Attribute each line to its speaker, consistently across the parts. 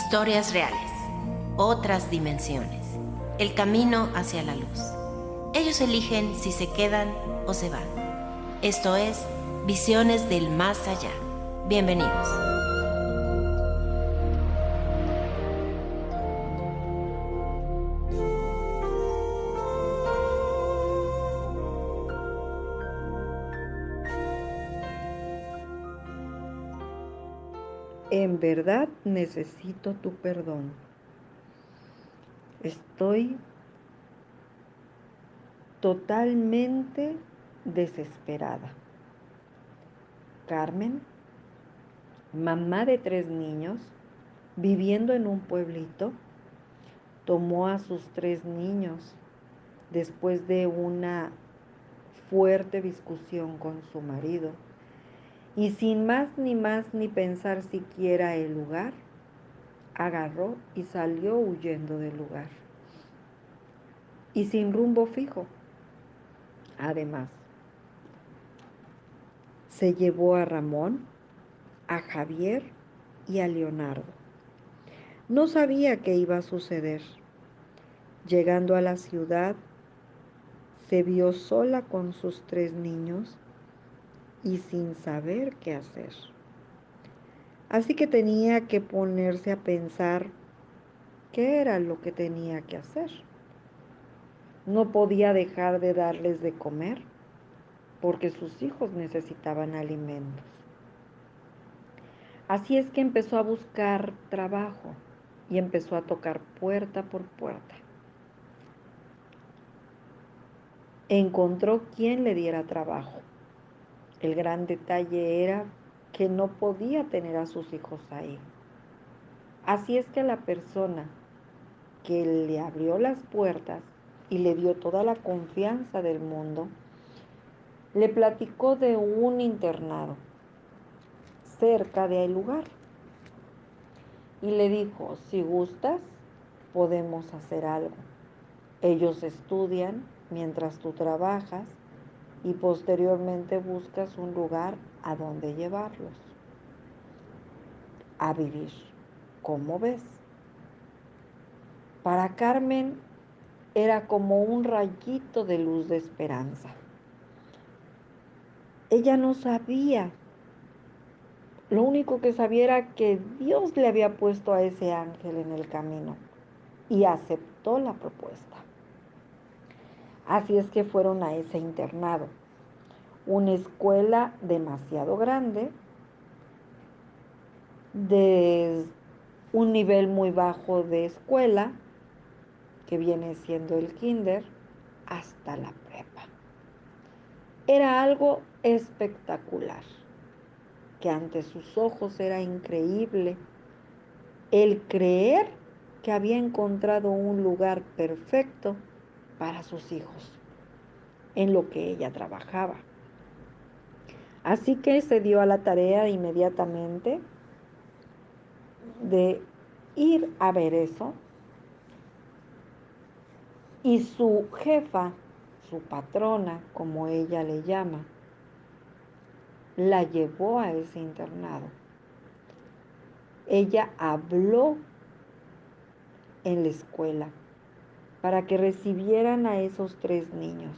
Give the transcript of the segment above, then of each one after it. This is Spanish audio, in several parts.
Speaker 1: Historias reales, otras dimensiones, el camino hacia la luz. Ellos eligen si se quedan o se van. Esto es Visiones del Más Allá. Bienvenidos.
Speaker 2: En verdad necesito tu perdón. Estoy totalmente desesperada. Carmen, mamá de 3 niños, viviendo en un pueblito, tomó a sus 3 niños después de una fuerte discusión con su marido y sin más ni pensar siquiera el lugar, agarró y salió huyendo del lugar y sin rumbo fijo. Además, se llevó a Ramón, a Javier y a Leonardo. No sabía qué iba a suceder. Llegando a la ciudad, se vio sola con sus 3 niños y sin saber qué hacer. Así que tenía que ponerse a pensar qué era lo que tenía que hacer. No podía dejar de darles de comer porque sus hijos necesitaban alimentos. Así es que empezó a buscar trabajo y empezó a tocar puerta por puerta. Encontró quien le diera trabajo. El gran detalle era que no podía tener a sus hijos ahí. Así es que la persona que le abrió las puertas y le dio toda la confianza del mundo, le platicó de un internado cerca del lugar y le dijo, si gustas, podemos hacer algo. Ellos estudian mientras tú trabajas y posteriormente buscas un lugar a donde llevarlos a vivir. ¿Cómo ves? Para Carmen era como un rayito de luz de esperanza. Ella no sabía. Lo único que sabía era que Dios le había puesto a ese ángel en el camino y aceptó la propuesta. Así es que fueron a ese internado, una escuela demasiado grande, de un nivel muy bajo de escuela, que viene siendo el kinder, hasta la prepa. Era algo espectacular, que ante sus ojos era increíble el creer que había encontrado un lugar perfecto para sus hijos, en lo que ella trabajaba. Así que se dio a la tarea inmediatamente de ir a ver eso, y su jefa, su patrona, como ella le llama, la llevó a ese internado. Ella habló en la escuela para que recibieran a esos 3 niños.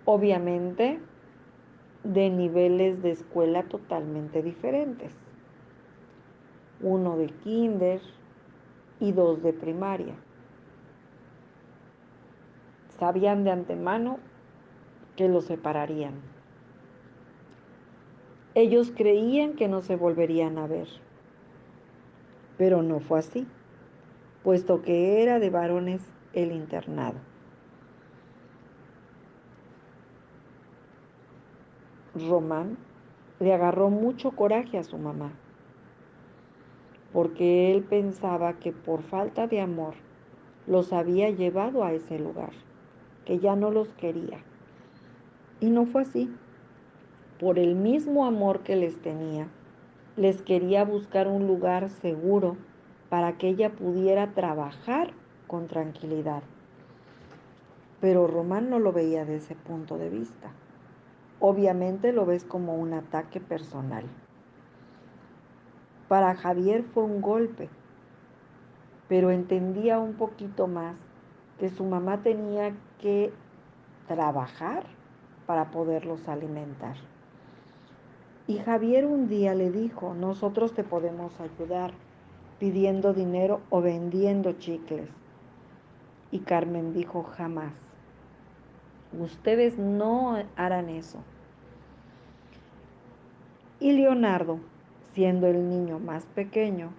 Speaker 2: Obviamente, de niveles de escuela totalmente diferentes. Uno de kinder y 2 de primaria. Sabían de antemano que los separarían. Ellos creían que no se volverían a ver, pero no fue así, puesto que era de varones el internado. Román le agarró mucho coraje a su mamá, porque él pensaba que por falta de amor los había llevado a ese lugar, que ya no los quería. Y no fue así. Por el mismo amor que les tenía, les quería buscar un lugar seguro para que ella pudiera trabajar con tranquilidad. Pero Román no lo veía de ese punto de vista. Obviamente lo ves como un ataque personal. Para Javier fue un golpe, pero entendía un poquito más que su mamá tenía que trabajar para poderlos alimentar. Y Javier un día le dijo, nosotros te podemos ayudar pidiendo dinero o vendiendo chicles. Y Carmen dijo, jamás. Ustedes no harán eso. Y Leonardo, siendo el niño más pequeño,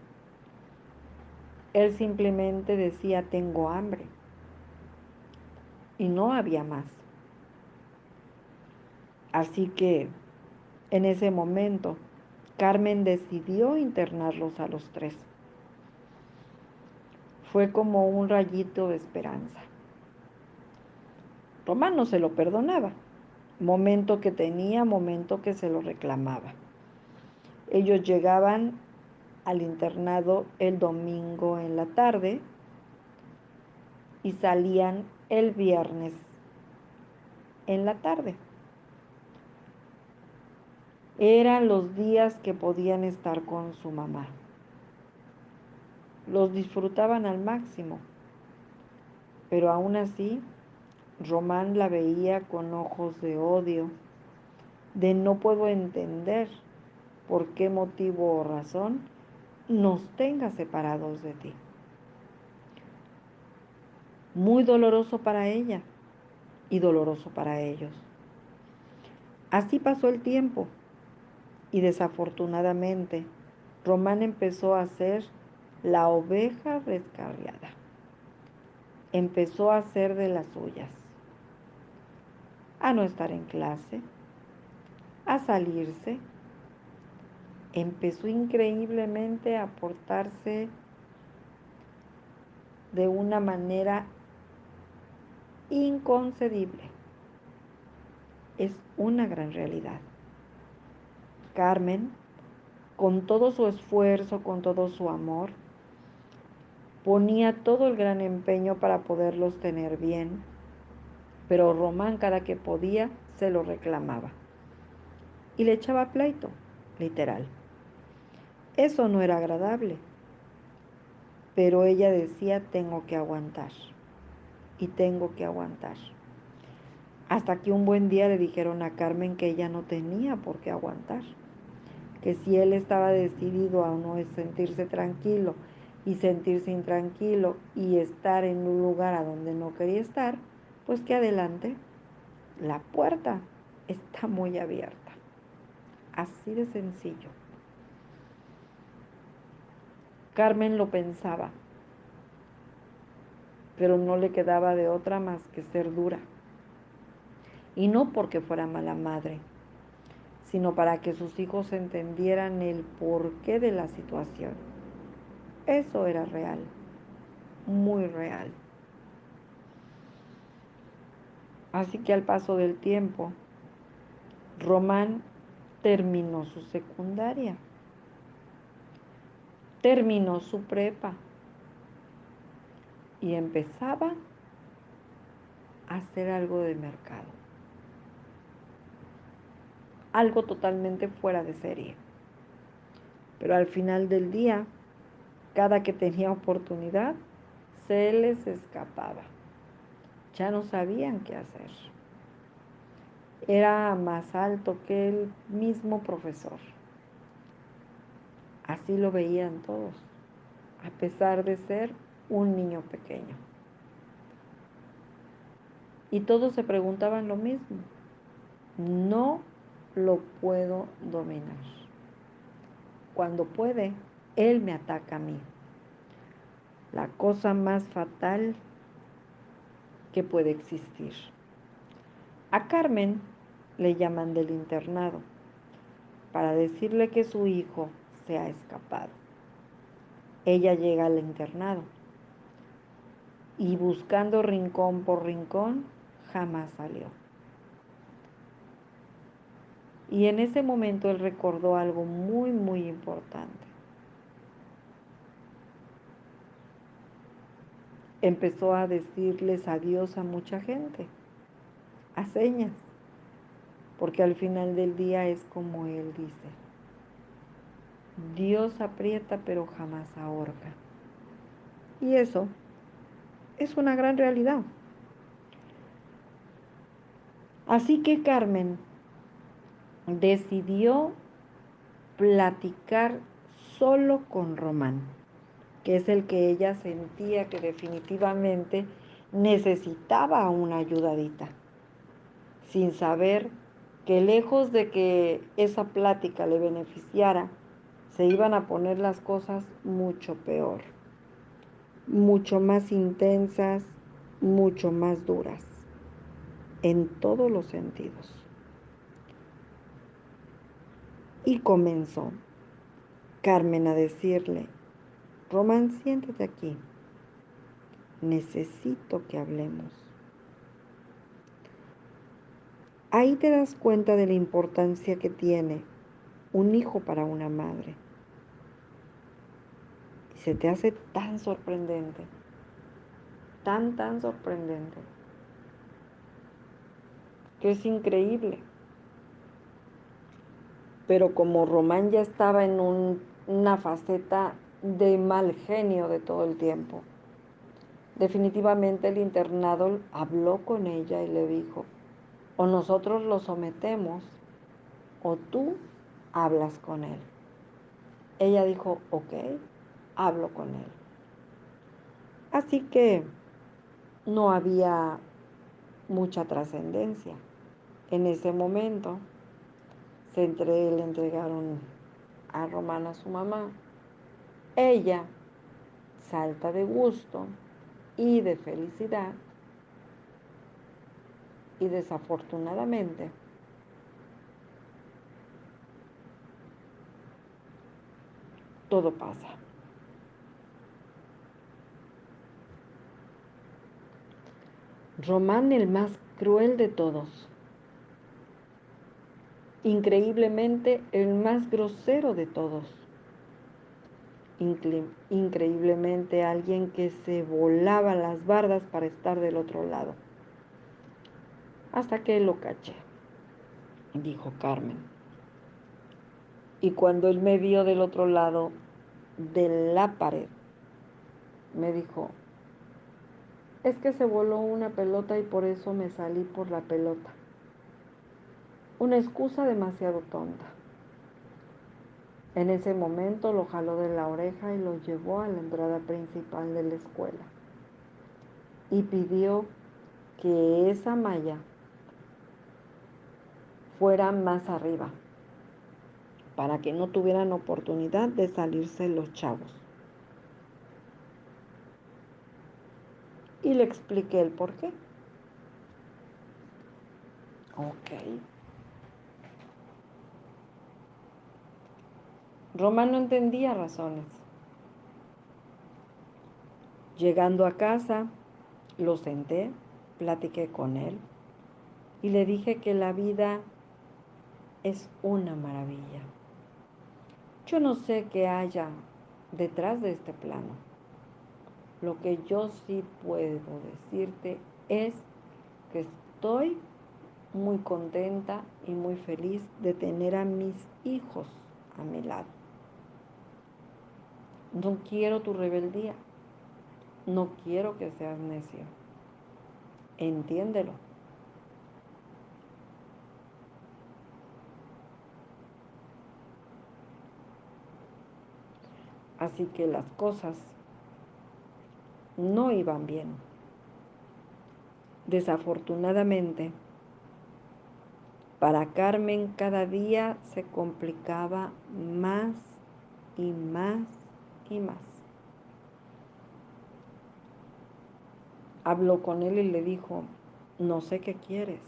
Speaker 2: él simplemente decía, tengo hambre. Y no había más. Así que en ese momento, Carmen decidió internarlos a los tres. Fue como un rayito de esperanza. Román no se lo perdonaba. Momento que tenía, momento que se lo reclamaba. Ellos llegaban al internado el domingo en la tarde y salían el viernes en la tarde. Eran los días que podían estar con su mamá. Los disfrutaban al máximo, pero aún así, Román la veía con ojos de odio, de no puedo entender por qué motivo o razón nos tenga separados de ti. Muy doloroso para ella y doloroso para ellos. Así pasó el tiempo y desafortunadamente Román empezó a ser la oveja descarriada. Empezó a hacer de las suyas, a no estar en clase, a salirse. Empezó increíblemente a portarse de una manera inconcebible. Es una gran realidad. Carmen, con todo su esfuerzo, con todo su amor, ponía todo el gran empeño para poderlos tener bien, pero Román cada que podía se lo reclamaba y le echaba pleito, literal. Eso no era agradable, pero ella decía, tengo que aguantar y tengo que aguantar. Hasta que un buen día le dijeron a Carmen que ella no tenía por qué aguantar, que si él estaba decidido a no sentirse tranquilo y sentirse intranquilo y estar en un lugar a donde no quería estar, pues que adelante, la puerta está muy abierta. Así de sencillo. Carmen lo pensaba, pero no le quedaba de otra más que ser dura. Y no porque fuera mala madre, sino para que sus hijos entendieran el porqué de la situación. Eso era real, muy real. Así que al paso del tiempo, Román terminó su secundaria, terminó su prepa y empezaba a hacer algo de mercado. Algo totalmente fuera de serie. Pero al final del día, cada que tenía oportunidad, se les escapaba. Ya no sabían qué hacer. Era más alto que el mismo profesor. Así lo veían todos, a pesar de ser un niño pequeño. Y todos se preguntaban lo mismo. No lo puedo dominar. Cuando puede, él me ataca a mí. La cosa más fatal que puede existir. A Carmen le llaman del internado para decirle que su hijo se ha escapado. Ella llega al internado y buscando rincón por rincón, jamás salió. Y en ese momento él recordó algo muy, muy importante. Empezó a decirles adiós a mucha gente, a señas, porque al final del día es como él dice, Dios aprieta pero jamás ahorca. Y eso es una gran realidad. Así que Carmen decidió platicar solo con Román, que es el que ella sentía que definitivamente necesitaba una ayudadita, sin saber que lejos de que esa plática le beneficiara, se iban a poner las cosas mucho peor, mucho más intensas, mucho más duras, en todos los sentidos. Y comenzó Carmen a decirle: Román, siéntate aquí, necesito que hablemos. Ahí te das cuenta de la importancia que tiene un hijo para una madre. Y se te hace tan sorprendente, tan sorprendente, que es increíble. Pero como Román ya estaba en una faceta de mal genio de todo el tiempo, definitivamente el internado habló con ella y le dijo: o nosotros lo sometemos o tú hablas con él. Ella dijo: ok, hablo con él. Así que no había mucha trascendencia. En ese momento le entregaron a Román a su mamá. Ella salta de gusto y de felicidad, y desafortunadamente todo pasa. Román, el más cruel de todos, increíblemente el más grosero de todos, increíblemente alguien que se volaba las bardas para estar del otro lado. Hasta que lo caché, dijo Carmen. Y cuando él me vio del otro lado de la pared, me dijo: es que se voló una pelota y por eso me salí por la pelota. Una excusa demasiado tonta. En ese momento lo jaló de la oreja y lo llevó a la entrada principal de la escuela y pidió que esa malla fuera más arriba para que no tuvieran oportunidad de salirse los chavos. Y le expliqué el por qué. Ok. Román no entendía razones. Llegando a casa, lo senté, platiqué con él y le dije que la vida es una maravilla. Yo no sé qué haya detrás de este plano. Lo que yo sí puedo decirte es que estoy muy contenta y muy feliz de tener a mis hijos a mi lado. No quiero tu rebeldía. No quiero que seas necio. Entiéndelo. Así que las cosas no iban bien. Desafortunadamente, para Carmen cada día se complicaba más y más y más. Habló con él y le dijo: no sé qué quieres.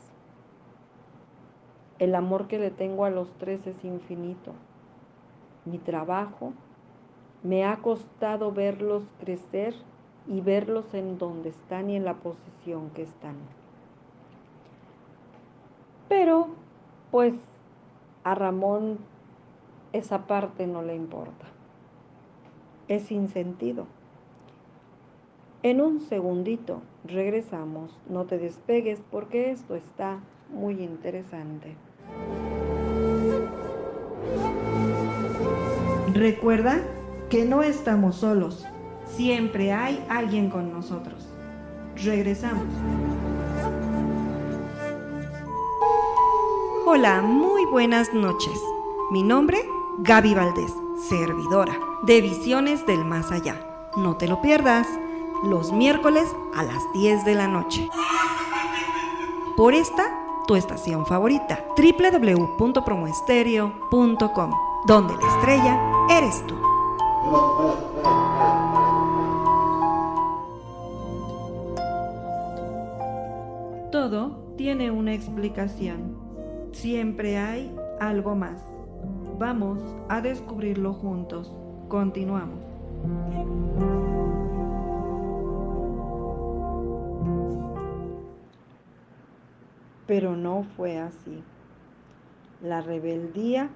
Speaker 2: El amor que le tengo a los tres es infinito. Mi trabajo me ha costado verlos crecer y verlos en donde están y en la posición que están. Pero, pues, a Ramón esa parte no le importa. Es sin sentido. En un segundito regresamos. No te despegues porque esto está muy interesante.
Speaker 3: Recuerda que no estamos solos. Siempre hay alguien con nosotros. Regresamos. Hola, muy buenas noches. Mi nombre, Gaby Valdés, servidora de Visiones del Más Allá. No te lo pierdas, los miércoles a las 10 de la noche. Por esta, tu estación favorita, www.promoestereo.com, donde la estrella eres tú. Todo tiene una explicación. Siempre hay algo más. Vamos a descubrirlo juntos. Continuamos.
Speaker 2: Pero no fue así. La rebeldía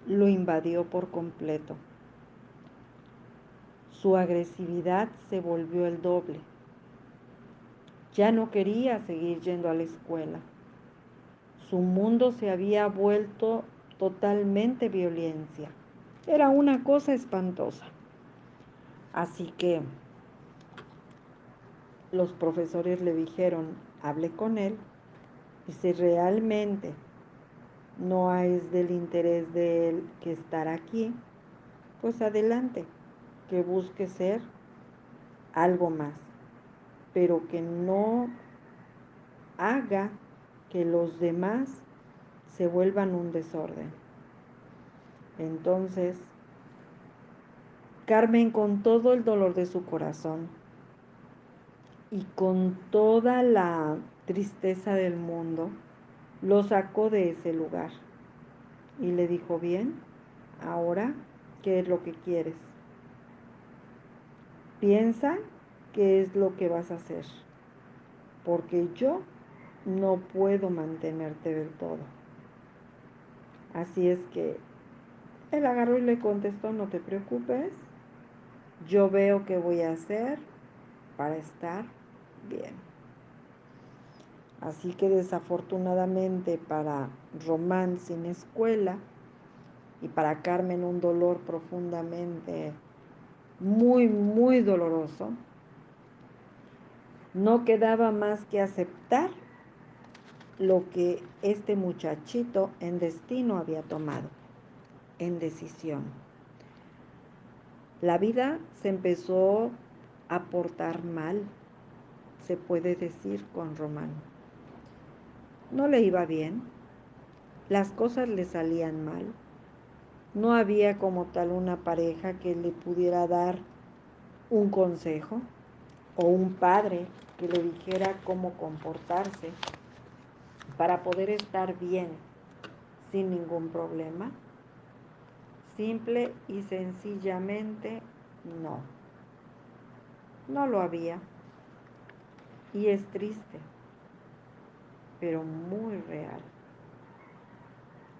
Speaker 2: lo invadió por completo. Su agresividad se volvió el doble. Ya no quería seguir yendo a la escuela. Su mundo se había vuelto totalmente violencia. Era una cosa espantosa. Así que los profesores le dijeron, hable con él, y si realmente no es del interés de él que estar aquí, pues adelante, que busque ser algo más, pero que no haga que los demás se vuelvan un desorden. Entonces, Carmen, con todo el dolor de su corazón y con toda la tristeza del mundo, lo sacó de ese lugar y le dijo, bien, ahora, ¿qué es lo que quieres? Piensa qué es lo que vas a hacer, porque yo no puedo mantenerte del todo. Así es que él agarró y le contestó, no te preocupes, yo veo qué voy a hacer para estar bien. Así que desafortunadamente para Román sin escuela y para Carmen un dolor profundamente muy, muy doloroso, no quedaba más que aceptar lo que este muchachito en destino había tomado, en decisión. La vida se empezó a portar mal, se puede decir, con Román. No le iba bien, las cosas le salían mal, no había como tal una pareja que le pudiera dar un consejo o un padre que le dijera cómo comportarse para poder estar bien sin ningún problema. Simple y sencillamente no lo había. Y es triste, pero muy real.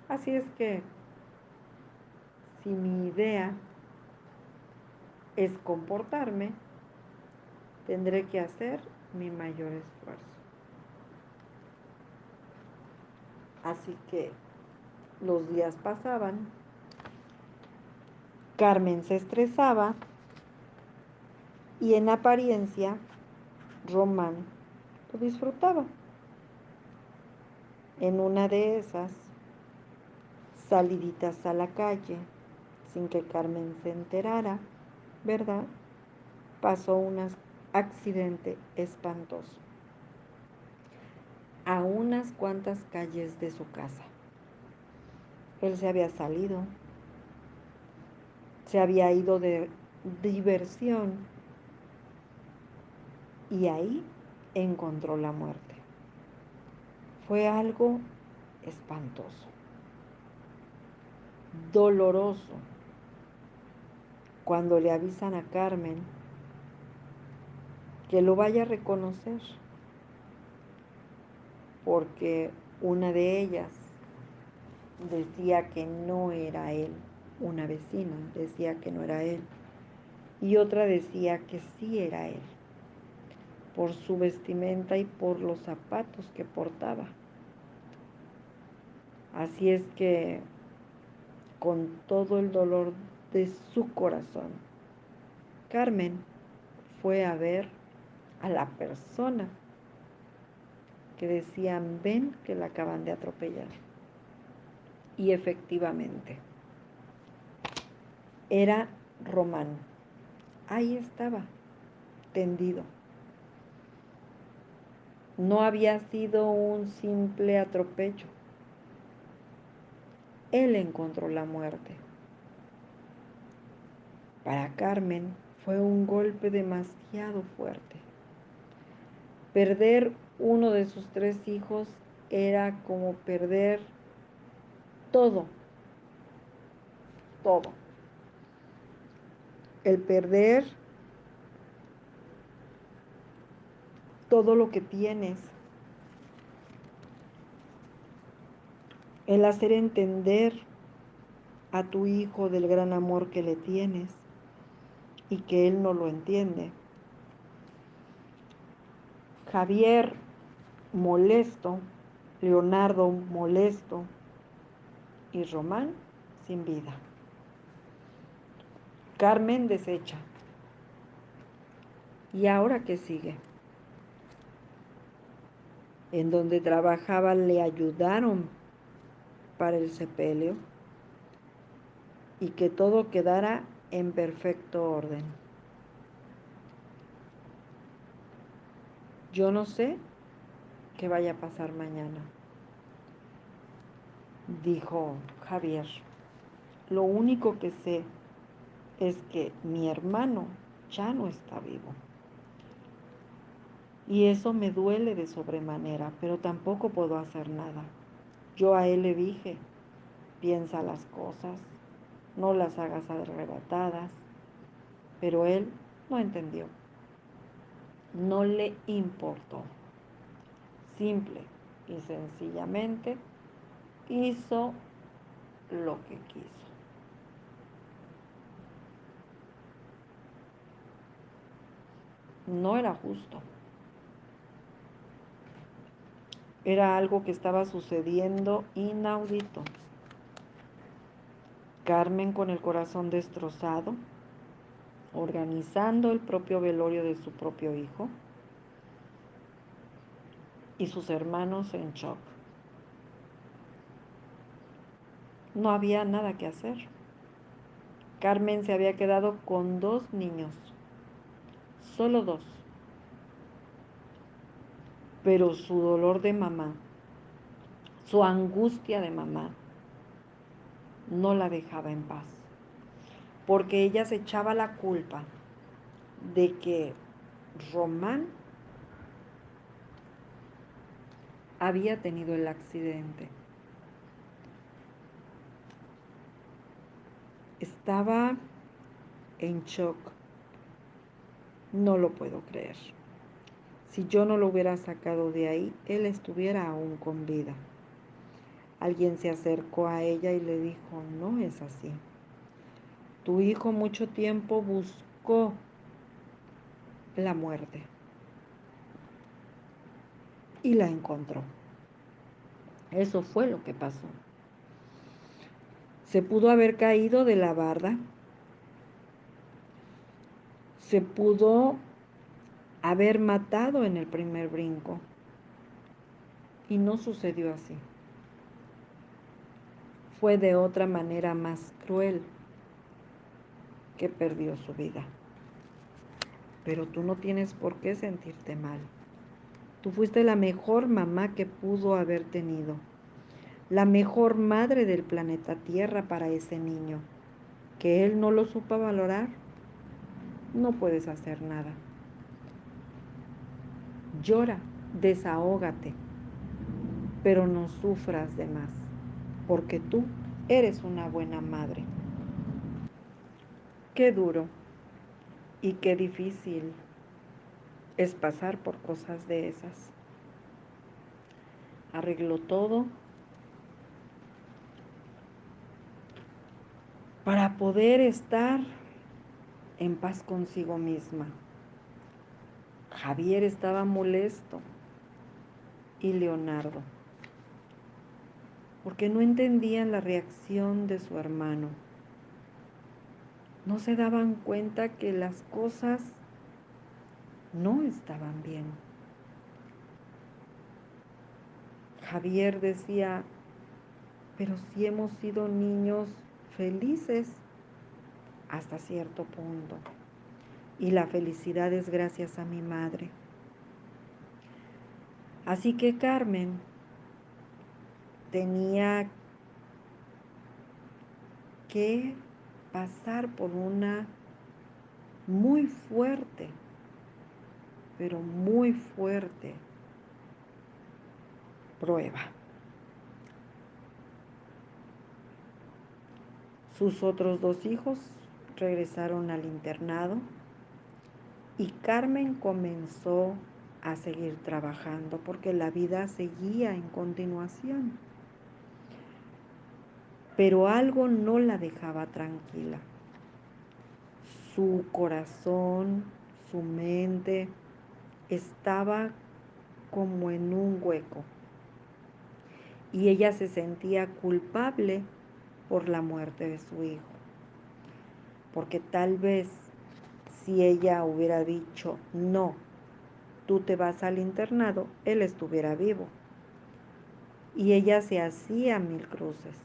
Speaker 2: Así es que si mi idea es comportarme, tendré que hacer mi mayor esfuerzo. Así que los días pasaban, Carmen se estresaba y en apariencia Román lo disfrutaba. En una de esas saliditas a la calle, sin que Carmen se enterara, ¿verdad? Pasó un accidente espantoso a unas cuantas calles de su casa. Él se había salido, se había ido de diversión y ahí encontró la muerte. Fue algo espantoso, doloroso. Cuando le avisan a Carmen que lo vaya a reconocer, porque una de ellas decía que no era él, una vecina decía que no era él, y otra decía que sí era él, por su vestimenta y por los zapatos que portaba. Así es que con todo el dolor de su corazón. Carmen fue a ver a la persona que decían, ven que la acaban de atropellar. Y efectivamente, era Román. Ahí estaba, tendido. No había sido un simple atropello. Él encontró la muerte. Para Carmen fue un golpe demasiado fuerte. Perder uno de sus 3 hijos era como perder todo, todo. El perder todo lo que tienes. El hacer entender a tu hijo del gran amor que le tienes y que él no lo entiende. Javier molesto, Leonardo molesto y Román sin vida. Carmen deshecha. ¿Y ahora qué sigue? En donde trabajaba le ayudaron para el sepelio y que todo quedara en perfecto orden. Yo no sé qué vaya a pasar mañana, dijo Javier. Lo único que sé es que mi hermano ya no está vivo. Y eso me duele de sobremanera, pero tampoco puedo hacer nada. Yo a él le dije, piensa las cosas, no las hagas arrebatadas, pero él no entendió. No le importó. Simple y sencillamente hizo lo que quiso. No era justo. Era algo que estaba sucediendo inaudito. Carmen, con el corazón destrozado, organizando el propio velorio de su propio hijo, y sus hermanos en shock. No había nada que hacer. Carmen se había quedado con 2 niños, solo 2. Pero su dolor de mamá, su angustia de mamá, no la dejaba en paz, porque ella se echaba la culpa de que Román había tenido el accidente. Estaba en shock. No lo puedo creer. Si yo no lo hubiera sacado de ahí, él estuviera aún con vida. Alguien se acercó a ella y le dijo, no es así. Tu hijo mucho tiempo buscó la muerte y la encontró. Eso fue lo que pasó. Se pudo haber caído de la barda, se pudo haber matado en el primer brinco y no sucedió así. Fue de otra manera más cruel que perdió su vida. Pero tú no tienes por qué sentirte mal. Tú fuiste la mejor mamá que pudo haber tenido, la mejor madre del planeta Tierra para ese niño. Que él no lo supo valorar, no puedes hacer nada. Llora, desahógate, pero no sufras de más, porque tú eres una buena madre. Qué duro y qué difícil es pasar por cosas de esas. Arregló todo para poder estar en paz consigo misma. Javier estaba molesto y Leonardo. porque no entendían la reacción de su hermano. No se daban cuenta que las cosas no estaban bien. Javier decía, pero si hemos sido niños felices hasta cierto punto, y la felicidad es gracias a mi madre. Así que Carmen tenía que pasar por una muy fuerte, pero muy fuerte prueba. Sus otros 2 hijos regresaron al internado y Carmen comenzó a seguir trabajando porque la vida seguía en continuación. Pero algo no la dejaba tranquila. Su corazón, su mente estaba como en un hueco y ella se sentía culpable por la muerte de su hijo, porque tal vez si ella hubiera dicho no, tú te vas al internado, él estuviera vivo, y ella se hacía 1000 cruces.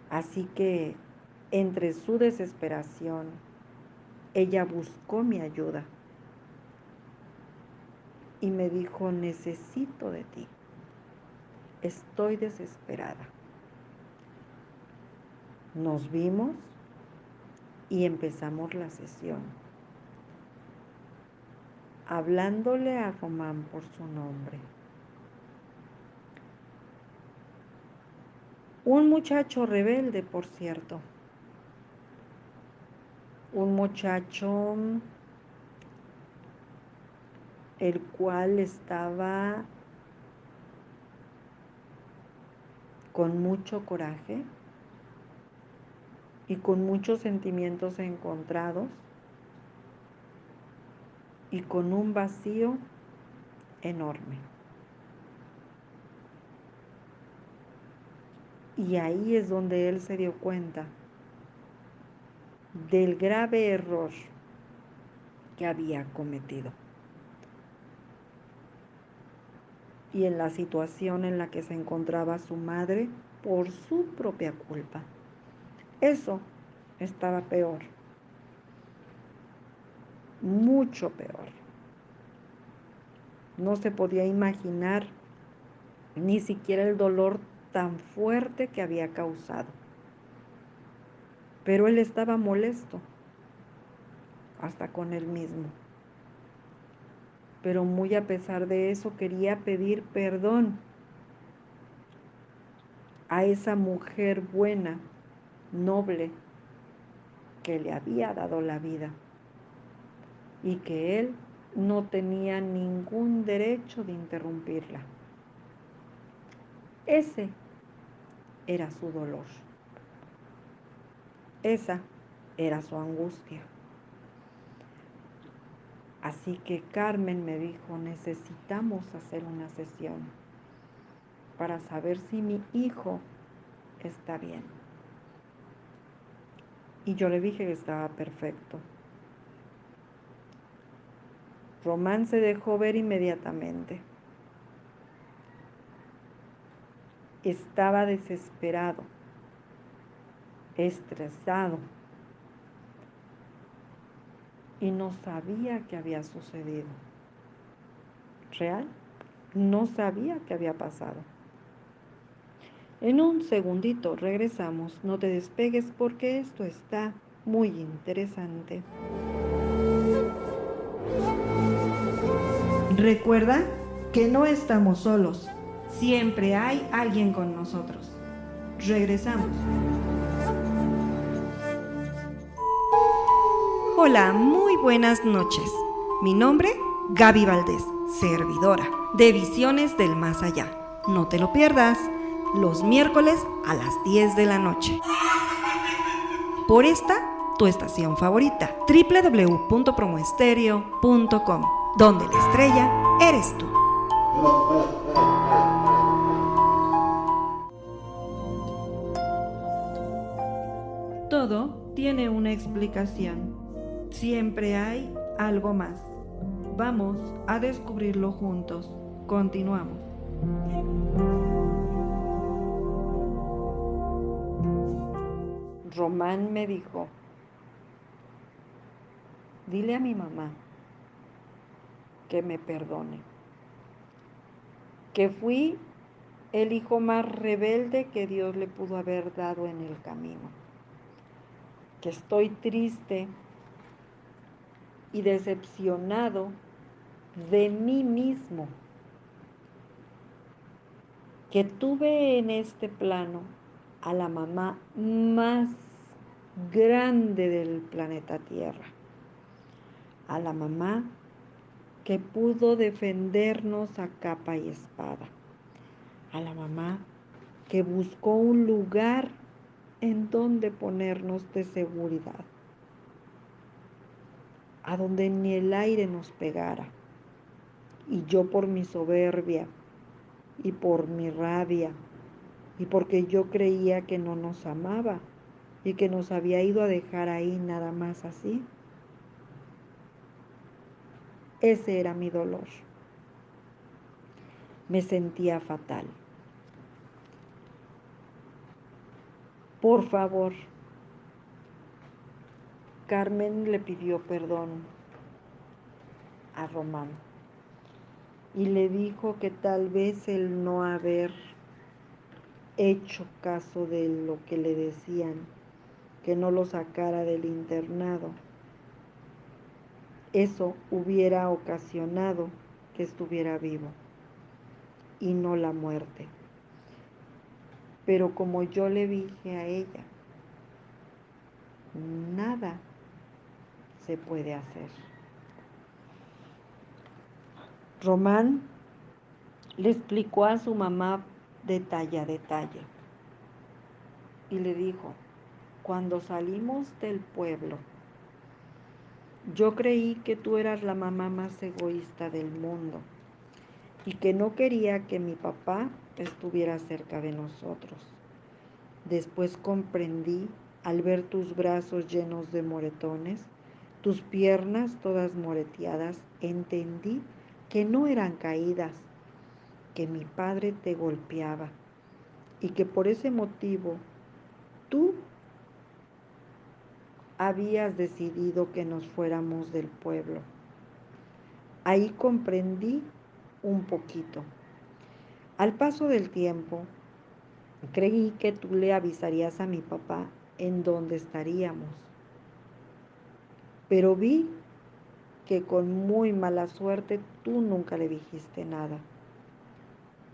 Speaker 2: Así que entre su desesperación, ella buscó mi ayuda y me dijo, necesito de ti, estoy desesperada. Nos vimos y empezamos la sesión, hablándole a Román por su nombre. Un muchacho rebelde, por cierto. Un muchacho el cual estaba con mucho coraje y con muchos sentimientos encontrados y con un vacío enorme. Y ahí es donde él se dio cuenta del grave error que había cometido y en la situación en la que se encontraba su madre por su propia culpa. Eso estaba peor, mucho peor. No se podía imaginar ni siquiera el dolor tan fuerte que había causado. Pero él estaba molesto, hasta con él mismo. Pero muy a pesar de eso quería pedir perdón a esa mujer buena, noble, que le había dado la vida y que él no tenía ningún derecho de interrumpirla. Ese era su dolor. Esa era su angustia. Así que Carmen me dijo, necesitamos hacer una sesión para saber si mi hijo está bien. Y yo le dije que estaba perfecto. Román se dejó ver inmediatamente. Estaba desesperado, estresado y no sabía qué había sucedido. Real, no sabía qué había pasado. En un segundito regresamos, no te despegues porque esto está muy interesante.
Speaker 3: Recuerda que no estamos solos, siempre hay alguien con nosotros. Regresamos. Hola, muy buenas noches. Mi nombre, Gaby Valdés, servidora de Visiones del Más Allá. No te lo pierdas, los miércoles a las 10 de la noche. Por esta, tu estación favorita, www.promoestereo.com, donde la estrella eres tú. todo tiene una explicación. Siempre hay algo más. Vamos a descubrirlo juntos. Continuamos.
Speaker 2: Román me dijo, dile a mi mamá que me perdone, que fui el hijo más rebelde que Dios le pudo haber dado en el camino, que estoy triste y decepcionado de mí mismo, que tuve en este plano a la mamá más grande del planeta Tierra, a la mamá que pudo defendernos a capa y espada, a la mamá que buscó un lugar en donde ponernos de seguridad, a donde ni el aire nos pegara. Y yo por mi soberbia y por mi rabia y porque yo creía que no nos amaba y que nos había ido a dejar ahí nada más así. Ese era mi dolor. Me sentía fatal. Por favor, Carmen le pidió perdón a Román y le dijo que tal vez el no haber hecho caso de lo que le decían, que no lo sacara del internado, eso hubiera ocasionado que estuviera vivo y no la muerte. Pero como yo le dije a ella, nada se puede hacer. Román le explicó a su mamá detalle a detalle y le dijo, cuando salimos del pueblo, yo creí que tú eras la mamá más egoísta del mundo y que no quería que mi papá estuviera cerca de nosotros. Después comprendí, al ver tus brazos llenos de moretones, tus piernas todas moreteadas, entendí que no eran caídas, que mi padre te golpeaba y que por ese motivo tú habías decidido que nos fuéramos del pueblo. Ahí comprendí un poquito. Al paso del tiempo, creí que tú le avisarías a mi papá en dónde estaríamos. Pero vi que con muy mala suerte tú nunca le dijiste nada.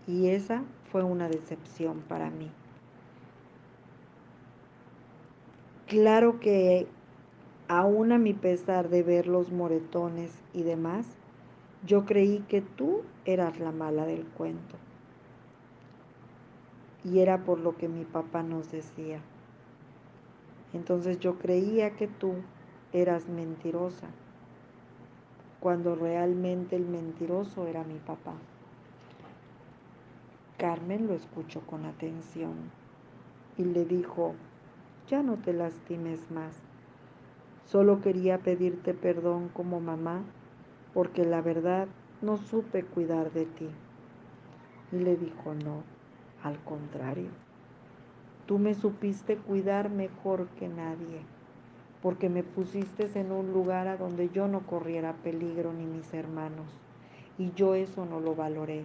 Speaker 2: Y esa fue una decepción para mí. Claro que aún a mi pesar de ver los moretones y demás, yo creí que tú eras la mala del cuento. Y era por lo que mi papá nos decía. Entonces yo creía que tú eras mentirosa, cuando realmente el mentiroso era mi papá. Carmen lo escuchó con atención y le dijo, ya no te lastimes más. Solo quería pedirte perdón como mamá, porque la verdad no supe cuidar de ti. Y le dijo, no, al contrario, tú me supiste cuidar mejor que nadie, porque me pusiste en un lugar a donde yo no corriera peligro ni mis hermanos, y yo eso no lo valoré.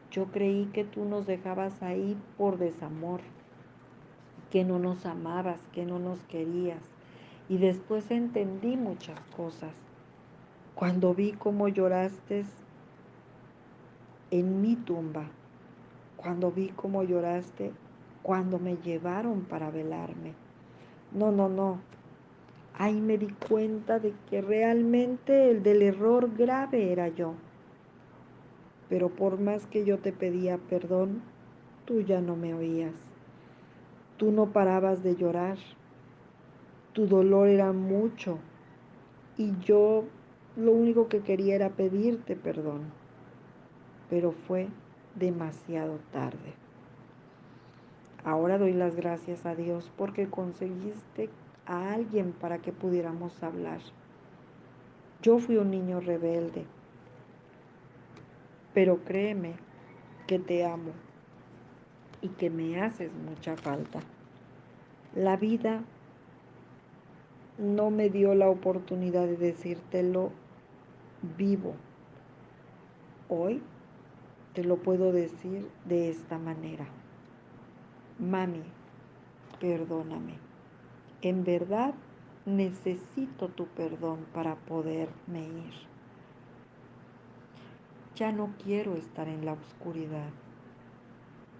Speaker 2: Yo creí que tú nos dejabas ahí por desamor, que no nos amabas, que no nos querías, y después entendí muchas cosas. Cuando vi cómo lloraste en mi tumba, cuando vi cómo lloraste cuando me llevaron para velarme. No. Ahí me di cuenta de que realmente el del error grave era yo. Pero por más que yo te pedía perdón, tú ya no me oías. Tú no parabas de llorar. Tu dolor era mucho. Y yo lo único que quería era pedirte perdón. Pero fue demasiado tarde. Ahora doy las gracias a Dios porque conseguiste a alguien para que pudiéramos hablar. Yo fui un niño rebelde, pero créeme que te amo y que me haces mucha falta. La vida no me dio la oportunidad de decírtelo vivo. Hoy te lo puedo decir de esta manera. Mami, perdóname. En verdad necesito tu perdón para poderme ir. Ya no quiero estar en la oscuridad.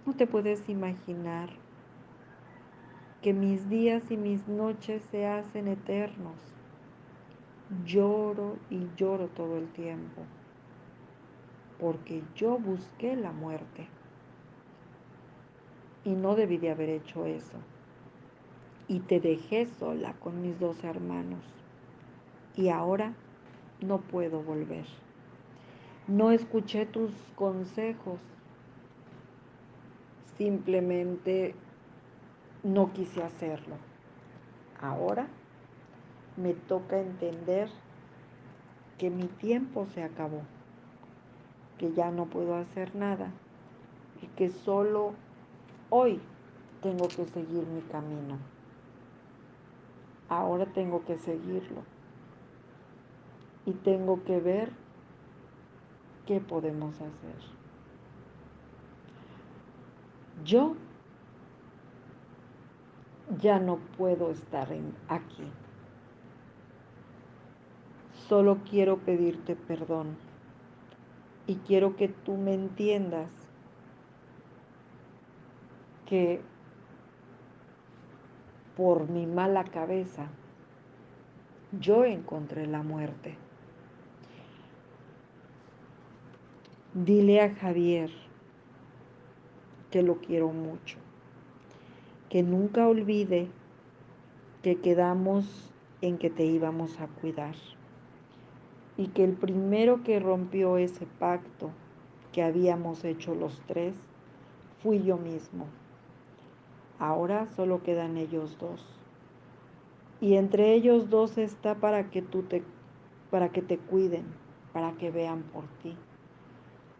Speaker 2: No te puedes imaginar que mis días y mis noches se hacen eternos. Lloro y lloro todo el tiempo, porque yo busqué la muerte y no debí de haber hecho eso. Y te dejé sola con mis 2 hermanos y ahora no puedo volver. No escuché tus consejos, simplemente no quise hacerlo. Ahora me toca entender que mi tiempo se acabó, que ya no puedo hacer nada y que solo hoy tengo que seguir mi camino. Ahora tengo que seguirlo y tengo que ver qué podemos hacer. Yo ya no puedo estar aquí. Solo quiero pedirte perdón y quiero que tú me entiendas que por mi mala cabeza yo encontré la muerte. Dile a Javier que lo quiero mucho, que nunca olvide que quedamos en que te íbamos a cuidar y que el primero que rompió ese pacto que habíamos hecho los 3 fui yo mismo. Ahora solo quedan ellos 2 y entre ellos 2 está para que te cuiden, para que vean por ti,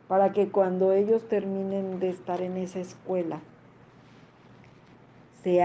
Speaker 2: para que cuando ellos terminen de estar en esa escuela, se